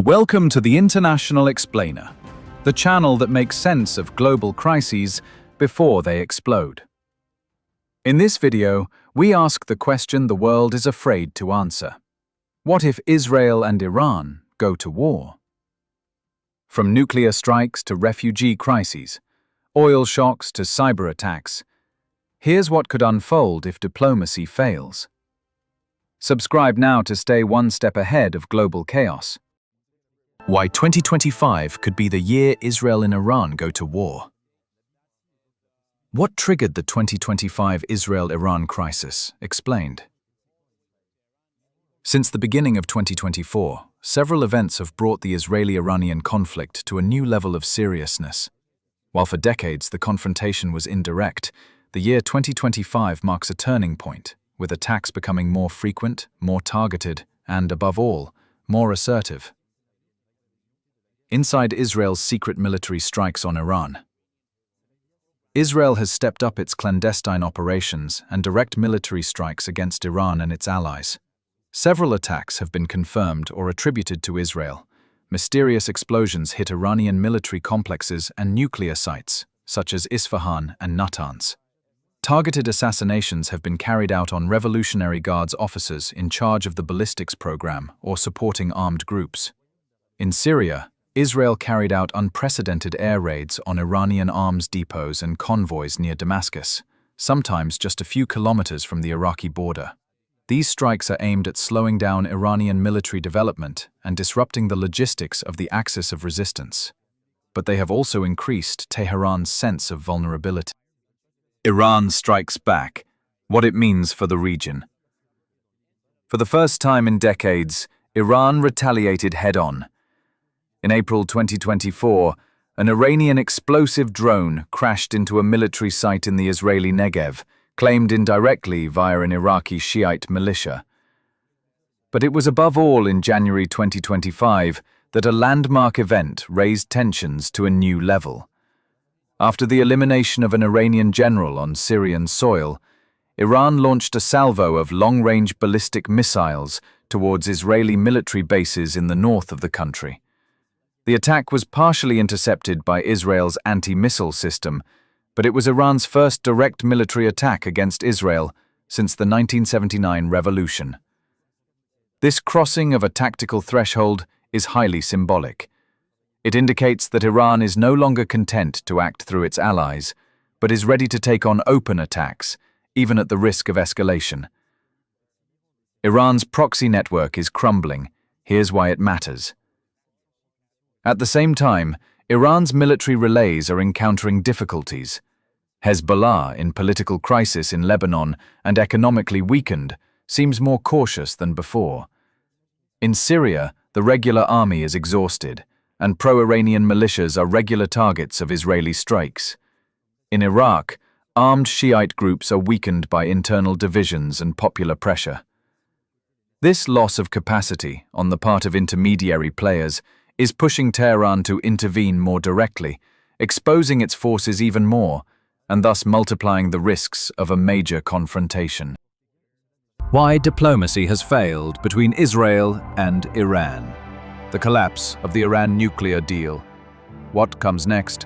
Welcome to the International Explainer, the channel that makes sense of global crises before they explode. In this video, we ask the question the world is afraid to answer. What if Israel and Iran go to war? From nuclear strikes to refugee crises, oil shocks to cyber attacks, here's what could unfold if diplomacy fails. Subscribe now to stay one step ahead of global chaos. Why 2025 could be the year Israel and Iran go to war. What triggered the 2025 Israel-Iran crisis? Explained. Since the beginning of 2024, several events have brought the Israeli-Iranian conflict to a new level of seriousness. While for decades the confrontation was indirect, the year 2025 marks a turning point, with attacks becoming more frequent, more targeted, and, above all, more assertive. Inside Israel's secret military strikes on Iran. Israel has stepped up its clandestine operations and direct military strikes against Iran and its allies. Several attacks have been confirmed or attributed to Israel. Mysterious explosions hit Iranian military complexes and nuclear sites, such as Isfahan and Natanz. Targeted assassinations have been carried out on Revolutionary Guards officers in charge of the ballistics program or supporting armed groups. In Syria, Israel carried out unprecedented air raids on Iranian arms depots and convoys near Damascus, sometimes just a few kilometers from the Iraqi border. These strikes are aimed at slowing down Iranian military development and disrupting the logistics of the axis of resistance. But they have also increased Tehran's sense of vulnerability. Iran strikes back, what it means for the region. For the first time in decades, Iran retaliated head-on. In April 2024, an Iranian explosive drone crashed into a military site in the Israeli Negev, claimed indirectly via an Iraqi Shiite militia. But it was above all in January 2025 that a landmark event raised tensions to a new level. After the elimination of an Iranian general on Syrian soil, Iran launched a salvo of long-range ballistic missiles towards Israeli military bases in the north of the country. The attack was partially intercepted by Israel's anti-missile system, but it was Iran's first direct military attack against Israel since the 1979 revolution. This crossing of a tactical threshold is highly symbolic. It indicates that Iran is no longer content to act through its allies, but is ready to take on open attacks, even at the risk of escalation. Iran's proxy network is crumbling. Here's why it matters. At the same time, Iran's military relays are encountering difficulties. Hezbollah, in political crisis in Lebanon and economically weakened, seems more cautious than before. In Syria, the regular army is exhausted, and pro-Iranian militias are regular targets of Israeli strikes. In Iraq, armed Shiite groups are weakened by internal divisions and popular pressure. This loss of capacity on the part of intermediary players is pushing Tehran to intervene more directly, exposing its forces even more, and thus multiplying the risks of a major confrontation. Why diplomacy has failed between Israel and Iran. The collapse of the Iran nuclear deal. What comes next?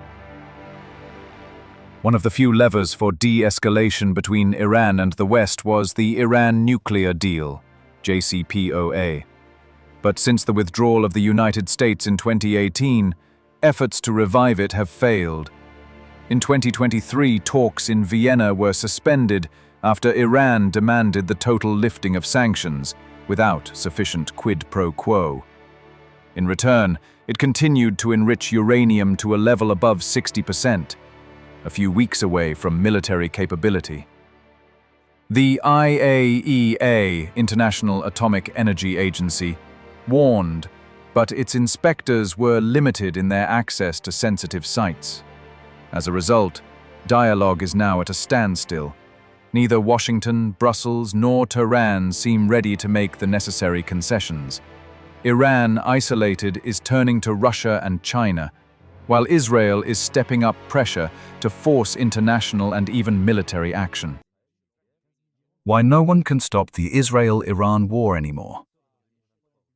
One of the few levers for de-escalation between Iran and the West was the Iran nuclear deal, JCPOA. But since the withdrawal of the United States in 2018, efforts to revive it have failed. In 2023, talks in Vienna were suspended after Iran demanded the total lifting of sanctions without sufficient quid pro quo. In return, it continued to enrich uranium to a level above 60%, a few weeks away from military capability. The IAEA, International Atomic Energy Agency, warned, but its inspectors were limited in their access to sensitive sites. As a result, dialogue is now at a standstill. Neither Washington, Brussels, nor Tehran seem ready to make the necessary concessions. Iran, isolated, is turning to Russia and China, while Israel is stepping up pressure to force international and even military action. Why no one can stop the Israel-Iran war anymore.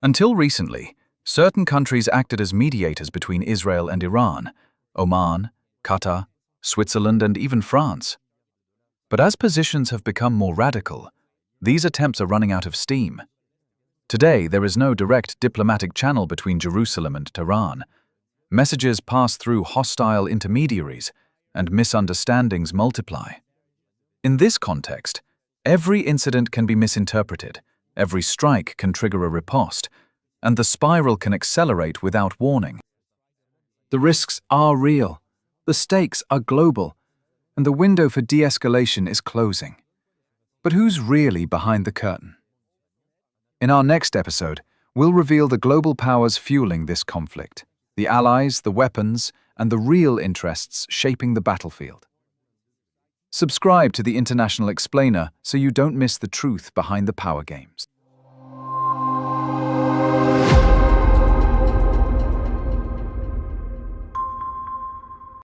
Until recently, Certain countries acted as mediators between Israel and Iran: Oman, Qatar, Switzerland, and even France. But as positions have become more radical, these attempts are running out of steam. Today, there is no direct diplomatic channel between Jerusalem and Tehran. Messages pass through hostile intermediaries, and misunderstandings multiply. In this context, every incident can be misinterpreted, every strike can trigger a riposte, and the spiral can accelerate without warning. The risks are real, the stakes are global, and the window for de-escalation is closing. But who's really behind the curtain? In our next episode, we'll reveal the global powers fueling this conflict, the allies, the weapons, and the real interests shaping the battlefield. Subscribe to the International Explainer so you don't miss the truth behind the power games.